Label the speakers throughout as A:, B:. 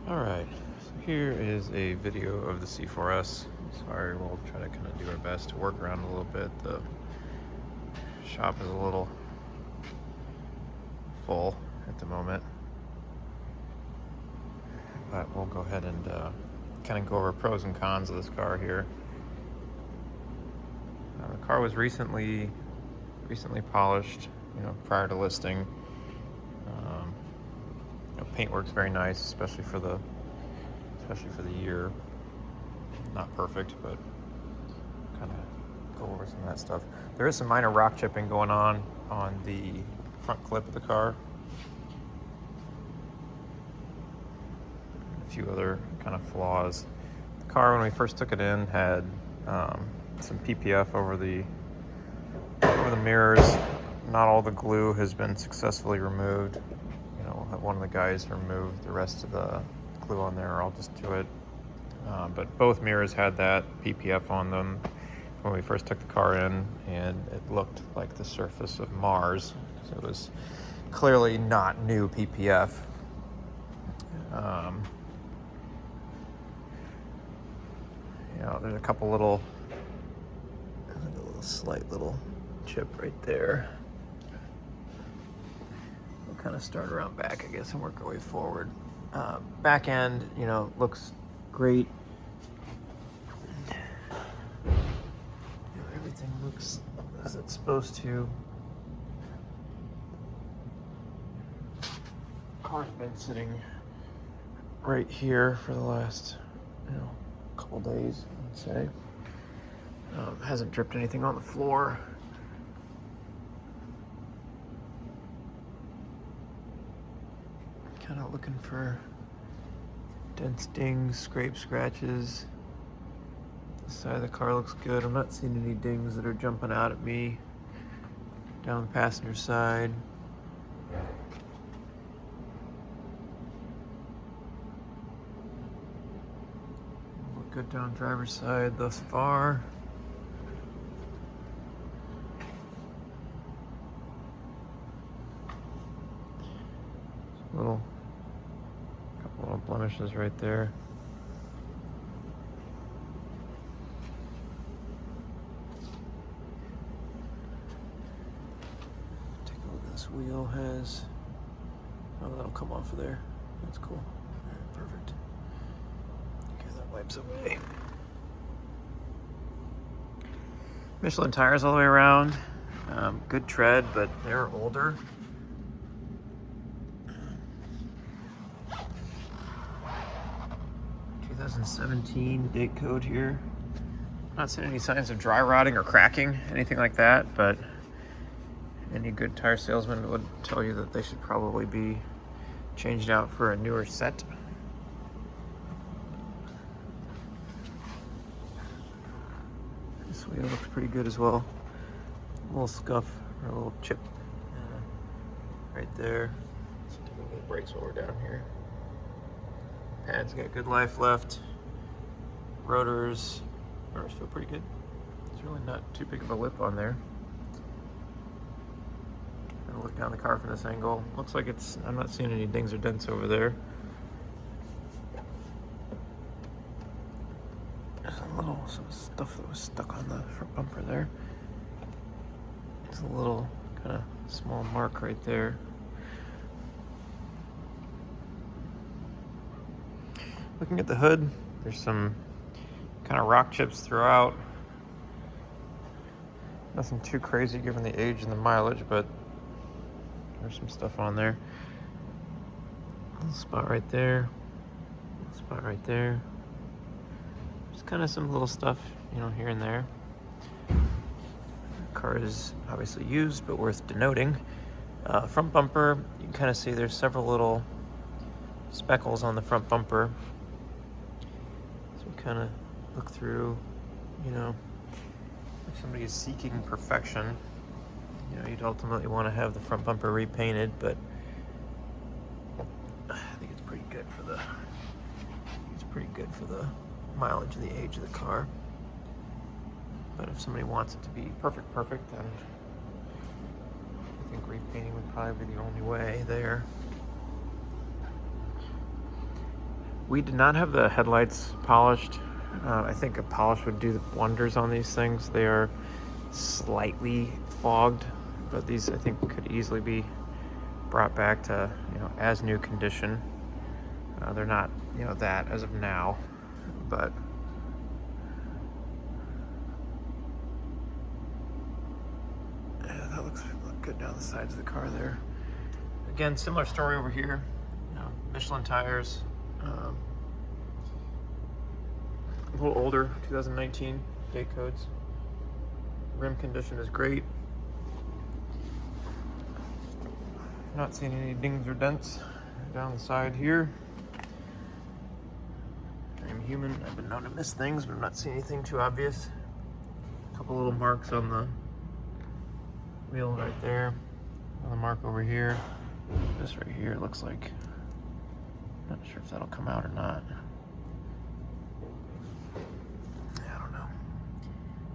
A: Alright, so here is a video of the C4S. Sorry, we'll try to kind of do our best to work around a little bit. The shop is a little full at the moment, but we'll go ahead and kind of go over pros and cons of this car here. The car was recently polished, prior to listing. Paint works very nice, especially for the year. Not perfect, but kind of go over some of that stuff. There is some minor rock chipping going on the front clip of the car. A few other kind of flaws. The car, when we first took it in, had some PPF over the mirrors. Not all the glue has been successfully removed. We'll have one of the guys remove the rest of the glue on there, or I'll just do it. But both mirrors had that PPF on them when we first took the car in, and it looked like the surface of Mars. So it was clearly not new PPF. There's a couple little slight little chip right there. We'll kind of start around back, I guess, and work our way forward. Back end, looks great. Everything looks as it's supposed to. Car's been sitting right here for the last, couple days, I'd say. Hasn't dripped anything on the floor. Kind of looking for dents, dings, scrapes, scratches. The side of the car looks good. I'm not seeing any dings that are jumping out at me down the passenger side. Look good down driver's side thus far. Couple little blemishes right there. Take a look at this wheel has. Oh, that'll come off of there. That's cool. All right, perfect. Okay, that wipes away. Michelin tires all the way around. Good tread, but they're older. 2017 date code here. Not seeing any signs of dry rotting or cracking, anything like that, but any good tire salesman would tell you that they should probably be changed out for a newer set. This wheel looks pretty good as well. A little scuff or a little chip right there. Let's take a look at the brakes while we're down here. Pads got good life left. Rotors feel pretty good. There's really not too big of a lip on there. Gonna look down the car from this angle. Looks like I'm not seeing any dings or dents over there. There's some stuff that was stuck on the front bumper there. There's a little kind of small mark right there. Looking at the hood, there's some kind of rock chips throughout. Nothing too crazy given the age and the mileage, but there's some stuff on there. Little spot right there. Little spot right there. Just kind of some little stuff, here and there. The car is obviously used, but worth denoting. Front bumper, you can kind of see there's several little speckles on the front bumper. Kind of look through, if somebody is seeking perfection, you'd ultimately want to have the front bumper repainted, but I think it's pretty good for the mileage and the age of the car. But if somebody wants it to be perfect, then I think repainting would probably be the only way there. We did not have the headlights polished. I think a polish would do wonders on these things. They are slightly fogged, but these I think could easily be brought back to, as new condition. They're not, that as of now, but yeah, that looks good down the sides of the car there. Again, similar story over here. Michelin tires, a little older, 2019 date codes. Rim condition is great. Not seeing any dings or dents down the side here. I'm human. I've been known to miss things, but I'm not seeing anything too obvious. A couple little marks on the wheel right there. Another mark over here. This right here looks like, not sure if that'll come out or not. I don't know.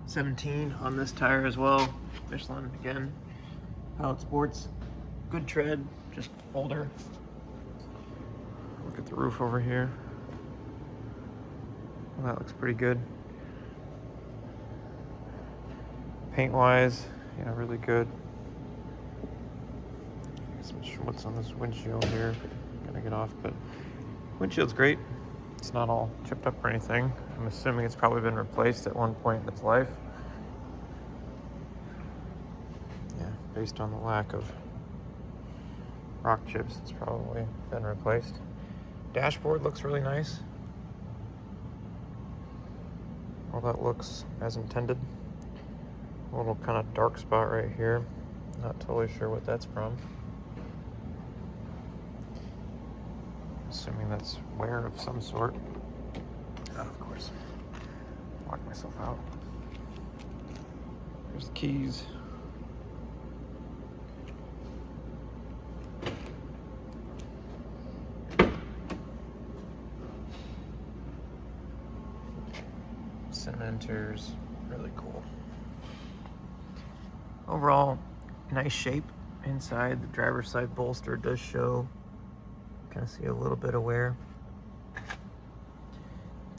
A: 17 on this tire as well. Michelin again. Pilot Sports. Good tread, just older. Look at the roof over here. Well, that looks pretty good. Paint-wise, really good. Some schmutz on this windshield here. Gotta get off, but windshield's great. It's not all chipped up or anything. I'm assuming it's probably been replaced at one point in its life. Yeah, based on the lack of rock chips, it's probably been replaced. Dashboard looks really nice. All that looks as intended. A little kind of dark spot right here. Not totally sure what that's from. Assuming that's wear of some sort. Oh, of course. Lock myself out. Here's the keys. Cinnamon interior's really cool. Overall, nice shape inside. The driver's side bolster does show. Kind of see a little bit of wear.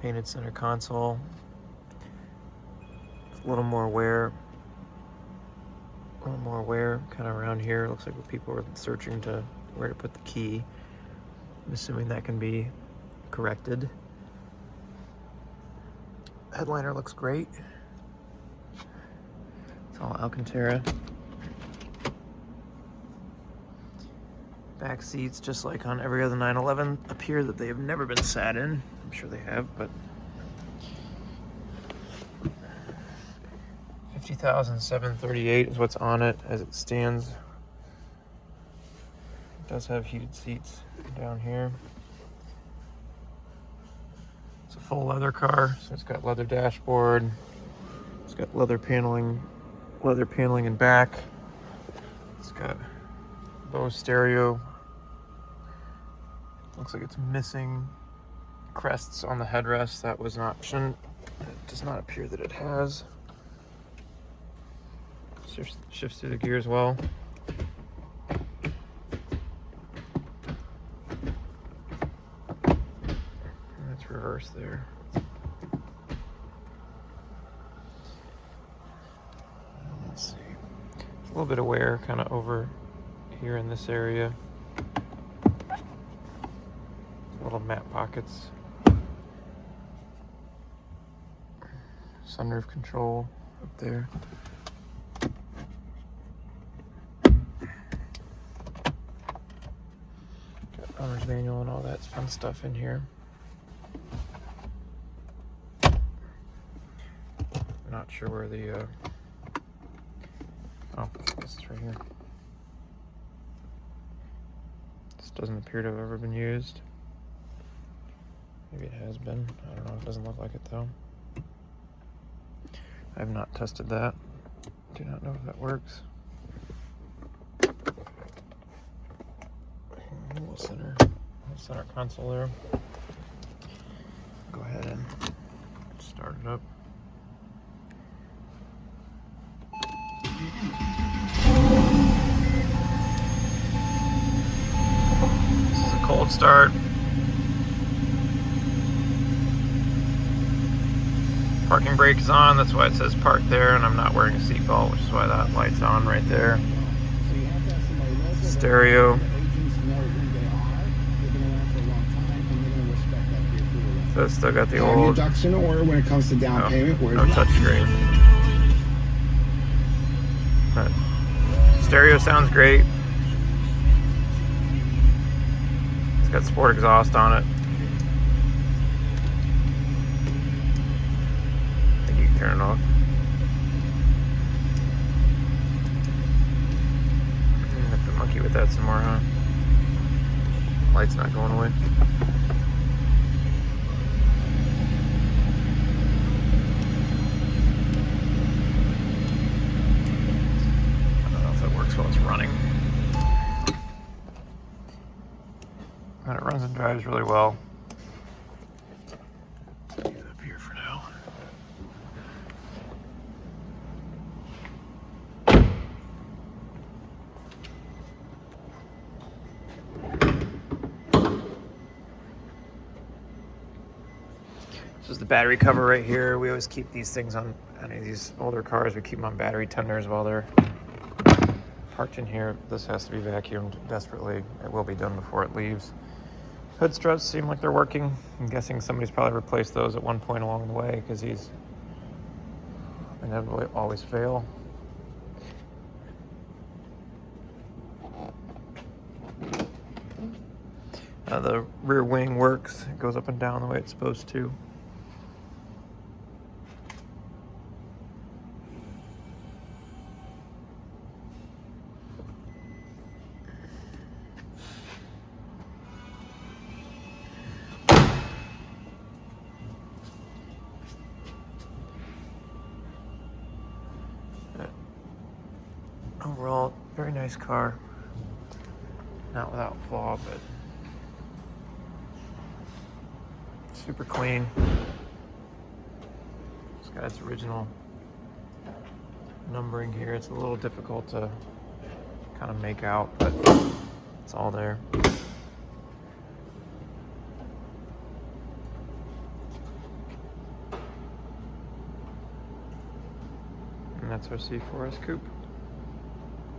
A: Painted center console. A little more wear. Kind of around here. Looks like people were searching to where to put the key. I'm assuming that can be corrected. Headliner looks great. It's all Alcantara. Back seats, just like on every other 911, appear that they have never been sat in. I'm sure they have, but 50,738 is what's on it as it stands. It does have heated seats down here. It's a full leather car, so it's got leather dashboard. It's got leather paneling in back. It's got Bose stereo. Looks like it's missing crests on the headrest. That was an option. It does not appear that it has. Shifts through the gears well. That's reverse there. Let's see. A little bit of wear kind of here in this area. Little matte pockets. Sunroof control up there. Got owner's manual and all that fun stuff in here. Not sure where the oh, this is right here. This doesn't appear to have ever been used. Maybe it has been. I don't know. It doesn't look like it though. I have not tested that. Do not know if that works. Little center console there. Go ahead and start it up. This is a cold start. Parking brake is on, that's why it says park there, and I'm not wearing a seatbelt, which is why that light's on right there. Stereo. So it's still got the old...
B: Your ducks in order when it comes to down payment.
A: No touchscreen. But stereo sounds great. It's got sport exhaust on it. I think you can turn it off. I'm gonna have to monkey with that some more, huh? Light's not going away. I don't know if it works while it's running. But it runs and drives really well. Leave it up here for now. This is the battery cover right here. We always keep these things on any of these older cars. We keep them on battery tenders while they're parked in here. This has to be vacuumed desperately. It will be done before it leaves. Hood struts seem like they're working. I'm guessing somebody's probably replaced those at one point along the way because these inevitably always fail. The rear wing works. It goes up and down the way it's supposed to. Overall, very nice car. Not without flaw, but super clean. It's got its original numbering here. It's a little difficult to kind of make out, but it's all there. And that's our C4S coupe.